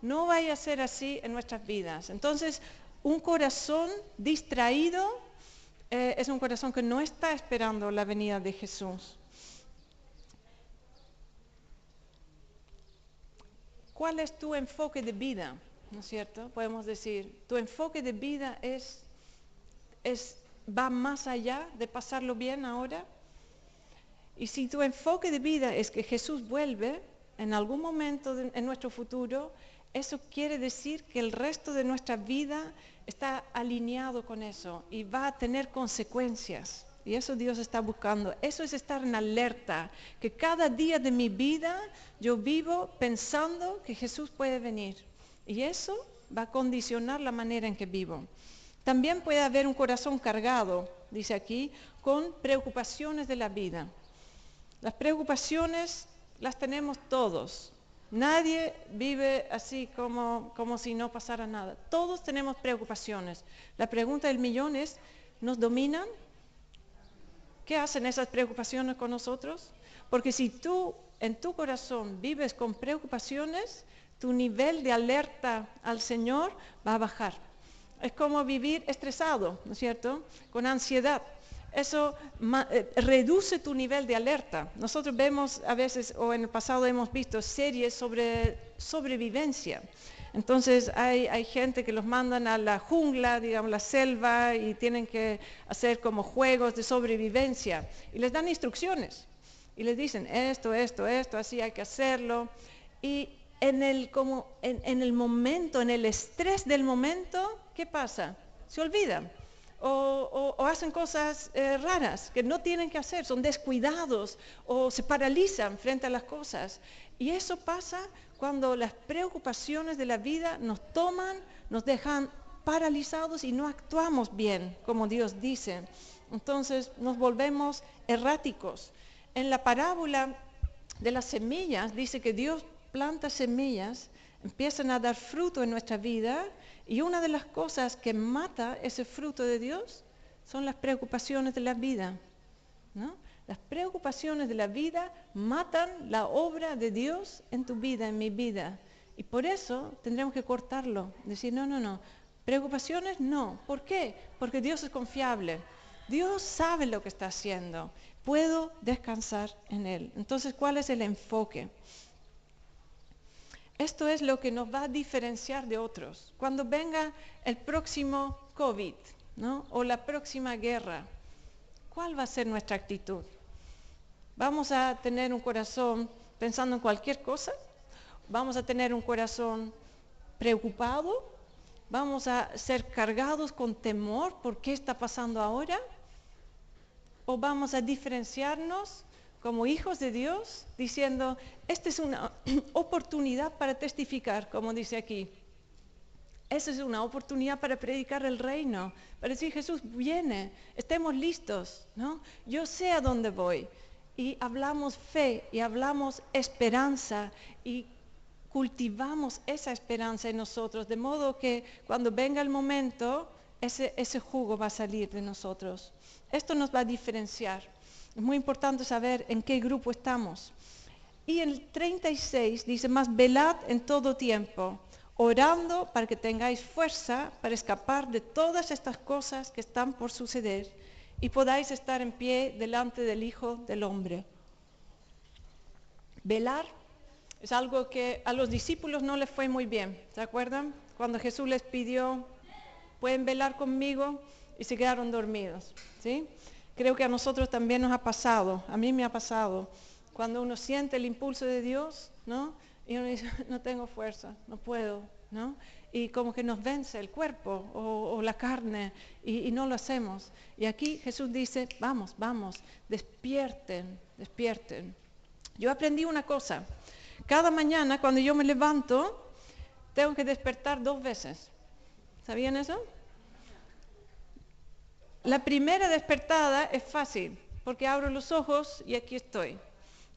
No vaya a ser así en nuestras vidas. Entonces, un corazón distraído es un corazón que no está esperando la venida de Jesús. ¿Cuál es tu enfoque de vida? ¿No es cierto? Podemos decir, tu enfoque de vida va más allá de pasarlo bien ahora. Y si tu enfoque de vida es que Jesús vuelve en algún momento en nuestro futuro, eso quiere decir que el resto de nuestra vida está alineado con eso y va a tener consecuencias. Y eso Dios está buscando. Eso es estar en alerta, que cada día de mi vida yo vivo pensando que Jesús puede venir. Y eso va a condicionar la manera en que vivo. También puede haber un corazón cargado, dice aquí, con preocupaciones de la vida. Las preocupaciones las tenemos todos. Nadie vive así como si no pasara nada. Todos tenemos preocupaciones. La pregunta del millón es, ¿nos dominan? ¿Qué hacen esas preocupaciones con nosotros? Porque si tú en tu corazón vives con preocupaciones, tu nivel de alerta al Señor va a bajar. Es como vivir estresado, ¿no es cierto? Con ansiedad. Eso reduce tu nivel de alerta. Nosotros vemos a veces, o en el pasado hemos visto series sobre sobrevivencia. Entonces hay gente que los mandan a la jungla, digamos la selva, y tienen que hacer como juegos de sobrevivencia. Y les dan instrucciones. Y les dicen esto, así hay que hacerlo. Y en el momento, en el estrés del momento, ¿qué pasa? Se olvidan. O hacen cosas raras que no tienen que hacer, son descuidados o se paralizan frente a las cosas. Y eso pasa cuando las preocupaciones de la vida nos toman, nos dejan paralizados y no actuamos bien, como Dios dice. Entonces nos volvemos erráticos. En la parábola de las semillas dice que Dios planta semillas, empiezan a dar fruto en nuestra vida. Y una de las cosas que mata ese fruto de Dios son las preocupaciones de la vida, ¿no? Las preocupaciones de la vida matan la obra de Dios en tu vida, en mi vida. Y por eso tendremos que cortarlo, decir, no, preocupaciones no. ¿Por qué? Porque Dios es confiable. Dios sabe lo que está haciendo. Puedo descansar en Él. Entonces, ¿cuál es el enfoque? Esto es lo que nos va a diferenciar de otros. Cuando venga el próximo COVID, ¿no? O la próxima guerra, ¿cuál va a ser nuestra actitud? ¿Vamos a tener un corazón pensando en cualquier cosa? ¿Vamos a tener un corazón preocupado? ¿Vamos a ser cargados con temor por qué está pasando ahora? ¿O vamos a diferenciarnos como hijos de Dios, diciendo, esta es una oportunidad para testificar, como dice aquí. Esa es una oportunidad para predicar el reino, para decir, Jesús viene, estemos listos, ¿no? Yo sé a dónde voy. Y hablamos fe, y hablamos esperanza, y cultivamos esa esperanza en nosotros, de modo que cuando venga el momento, ese jugo va a salir de nosotros. Esto nos va a diferenciar. Es muy importante saber en qué grupo estamos. Y en el 36 dice, mas velad en todo tiempo, orando para que tengáis fuerza para escapar de todas estas cosas que están por suceder y podáis estar en pie delante del Hijo del Hombre. Velar es algo que a los discípulos no les fue muy bien, ¿se acuerdan? Cuando Jesús les pidió, ¿pueden velar conmigo? Y se quedaron dormidos, ¿sí? Creo que a nosotros también nos ha pasado, a mí me ha pasado, cuando uno siente el impulso de Dios, ¿no? Y uno dice, no tengo fuerza, no puedo, ¿no? Y como que nos vence el cuerpo o la carne y no lo hacemos. Y aquí Jesús dice, vamos, despierten. Yo aprendí una cosa, Cada mañana cuando yo me levanto, tengo que despertar 2 veces. ¿Sabían eso? La primera despertada es fácil, porque abro los ojos y aquí estoy.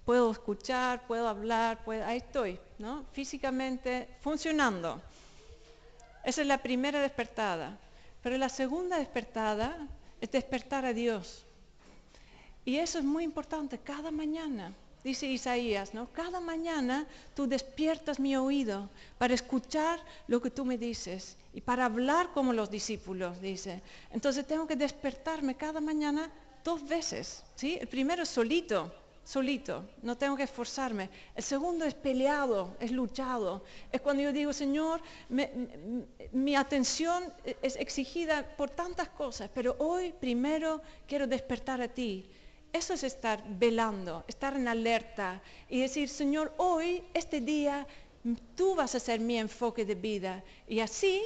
Puedo escuchar, puedo hablar, ahí estoy, ¿no? Físicamente funcionando. Esa es la primera despertada. Pero la segunda despertada es despertar a Dios. Y eso es muy importante cada mañana. Dice Isaías, ¿no? Cada mañana tú despiertas mi oído para escuchar lo que tú me dices y para hablar como los discípulos, dice. Entonces tengo que despertarme cada mañana 2 veces, ¿sí? El primero es solito, no tengo que esforzarme. El segundo es peleado, es luchado. Es cuando yo digo, Señor, mi atención es exigida por tantas cosas, pero hoy primero quiero despertar a ti. Eso es estar velando, estar en alerta y decir, Señor, hoy, este día, tú vas a ser mi enfoque de vida. Y así,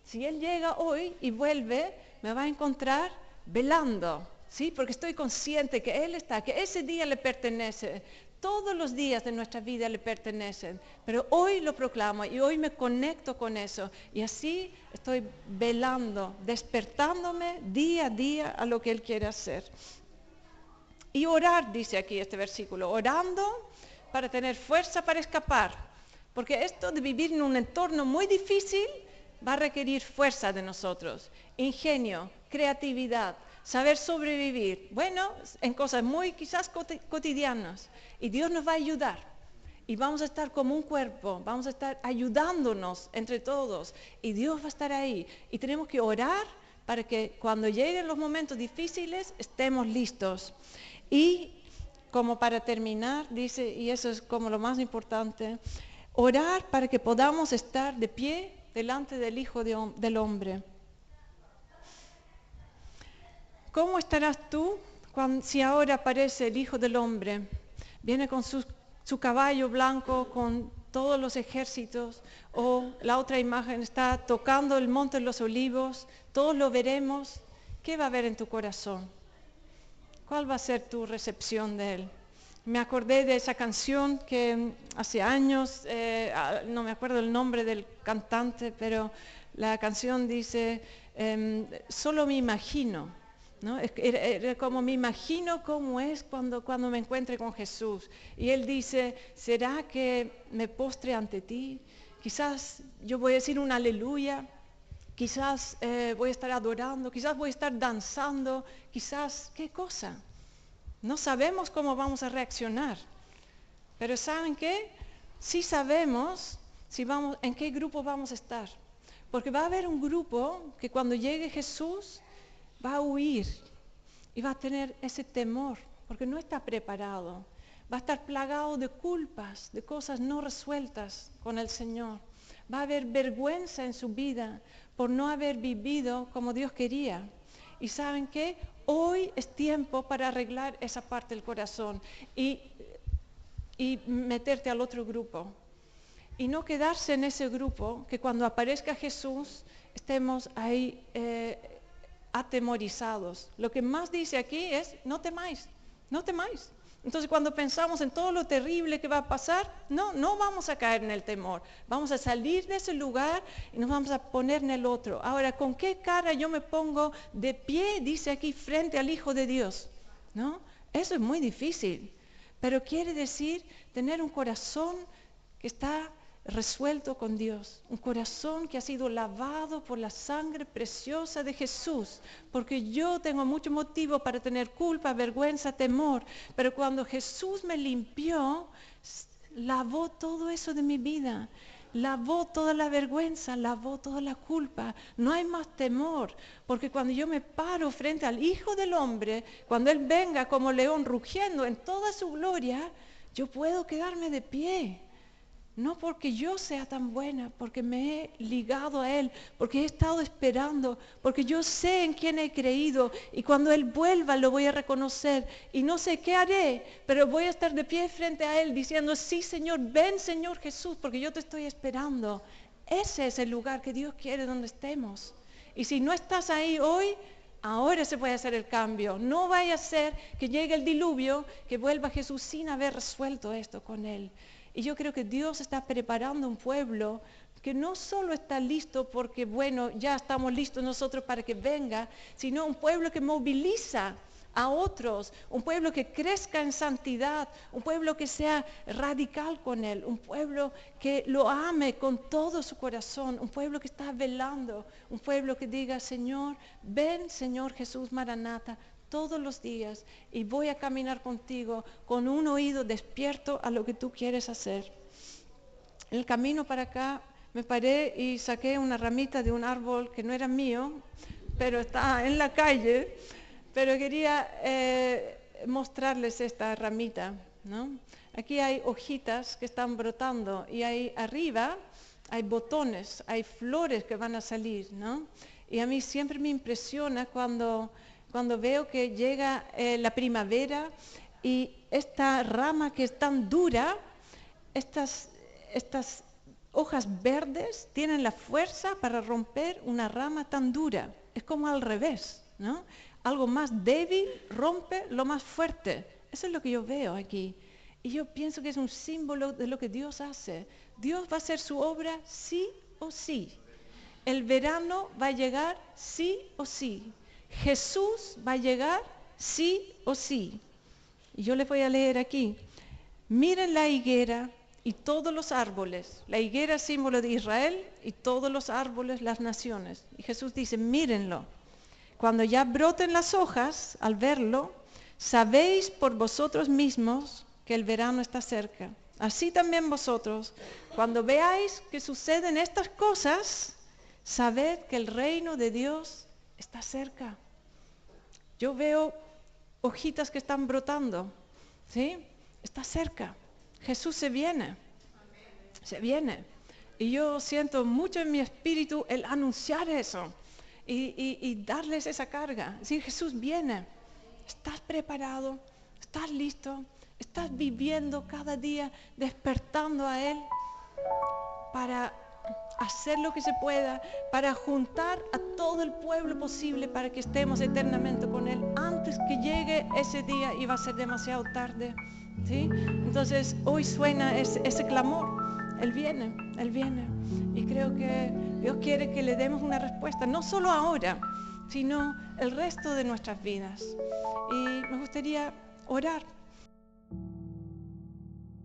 si Él llega hoy y vuelve, me va a encontrar velando, ¿sí? Porque estoy consciente que Él está, que ese día le pertenece. Todos los días de nuestra vida le pertenecen, pero hoy lo proclamo y hoy me conecto con eso. Y así estoy velando, despertándome día a día a lo que Él quiere hacer. Y orar, dice aquí este versículo, orando para tener fuerza para escapar. Porque esto de vivir en un entorno muy difícil va a requerir fuerza de nosotros, ingenio, creatividad, saber sobrevivir. Bueno, en cosas muy quizás cotidianas. Y Dios nos va a ayudar. Y vamos a estar como un cuerpo, vamos a estar ayudándonos entre todos. Y Dios va a estar ahí. Y tenemos que orar para que cuando lleguen los momentos difíciles estemos listos. Y como para terminar, dice, y eso es como lo más importante, orar para que podamos estar de pie delante del Hijo del Hombre. ¿Cómo estarás tú si ahora aparece el Hijo del Hombre? Viene con su caballo blanco, con todos los ejércitos, o la otra imagen está tocando el monte de los olivos, todos lo veremos. ¿Qué va a haber en tu corazón? ¿Cuál va a ser tu recepción de Él? Me acordé de esa canción que hace años, no me acuerdo el nombre del cantante, pero la canción dice, solo me imagino, ¿no? Era como me imagino cómo es cuando me encuentre con Jesús. Y Él dice, ¿será que me postre ante ti? Quizás yo voy a decir un aleluya. Quizás voy a estar adorando, quizás voy a estar danzando, quizás, ¿qué cosa? No sabemos cómo vamos a reaccionar, pero ¿saben qué? Sí sabemos en qué grupo vamos a estar, porque va a haber un grupo que cuando llegue Jesús va a huir y va a tener ese temor, porque no está preparado, va a estar plagado de culpas, de cosas no resueltas con el Señor. Va a haber vergüenza en su vida por no haber vivido como Dios quería. ¿Y saben qué? Hoy es tiempo para arreglar esa parte del corazón y meterte al otro grupo. Y no quedarse en ese grupo que cuando aparezca Jesús estemos ahí atemorizados. Lo que más dice aquí es, no temáis, no temáis. Entonces cuando pensamos en todo lo terrible que va a pasar, no vamos a caer en el temor. Vamos a salir de ese lugar y nos vamos a poner en el otro. Ahora, ¿con qué cara yo me pongo de pie, dice aquí, frente al Hijo de Dios? ¿No? Eso es muy difícil. Pero quiere decir tener un corazón que está resuelto con Dios, un corazón que ha sido lavado por la sangre preciosa de Jesús, porque yo tengo mucho motivo para tener culpa, vergüenza, temor, pero cuando Jesús me limpió, lavó todo eso de mi vida, lavó toda la vergüenza, lavó toda la culpa, no hay más temor, porque cuando yo me paro frente al Hijo del Hombre, cuando Él venga como león rugiendo en toda su gloria, yo puedo quedarme de pie. No porque yo sea tan buena, porque me he ligado a Él, porque he estado esperando, porque yo sé en quién he creído y cuando Él vuelva lo voy a reconocer y no sé qué haré, pero voy a estar de pie frente a Él diciendo, sí Señor, ven Señor Jesús, porque yo te estoy esperando. Ese es el lugar que Dios quiere donde estemos. Y si no estás ahí hoy, ahora se puede hacer el cambio. No vaya a ser que llegue el diluvio, que vuelva Jesús sin haber resuelto esto con Él. Y yo creo que Dios está preparando un pueblo que no solo está listo porque, bueno, ya estamos listos nosotros para que venga, sino un pueblo que moviliza a otros, un pueblo que crezca en santidad, un pueblo que sea radical con Él, un pueblo que lo ame con todo su corazón, un pueblo que está velando, un pueblo que diga, Señor, ven Señor Jesús Maranata todos los días y voy a caminar contigo con un oído despierto a lo que tú quieres hacer. En el camino para acá me paré y saqué una ramita de un árbol que no era mío, pero está en la calle. Pero quería mostrarles esta ramita, ¿no? Aquí hay hojitas que están brotando y ahí arriba hay botones, hay flores que van a salir, ¿no? Y a mí siempre me impresiona cuando veo que llega la primavera y esta rama que es tan dura, estas hojas verdes tienen la fuerza para romper una rama tan dura. Es como al revés, ¿no? Algo más débil rompe lo más fuerte. Eso es lo que yo veo aquí. Y yo pienso que es un símbolo de lo que Dios hace. Dios va a hacer su obra sí o sí. El verano va a llegar sí o sí. Jesús va a llegar sí o sí. Y yo les voy a leer aquí. Miren la higuera y todos los árboles. La higuera es símbolo de Israel y todos los árboles las naciones. Y Jesús dice, mírenlo. Cuando ya broten las hojas, al verlo, sabéis por vosotros mismos que el verano está cerca. Así también vosotros, cuando veáis que suceden estas cosas, sabed que el reino de Dios está cerca. Yo veo hojitas que están brotando, ¿sí? Está cerca. Jesús se viene. Y yo siento mucho en mi espíritu el anunciar eso. Y darles esa carga. Decir, Jesús viene. ¿Estás preparado? ¿Estás listo? ¿Estás viviendo cada día, despertando a Él para hacer lo que se pueda, para juntar a todo el pueblo posible para que estemos eternamente con Él antes que llegue ese día y va a ser demasiado tarde? ¿Sí? Entonces hoy suena ese clamor. Él viene. Y creo que Dios quiere que le demos una respuesta, no solo ahora, sino el resto de nuestras vidas. Y me gustaría orar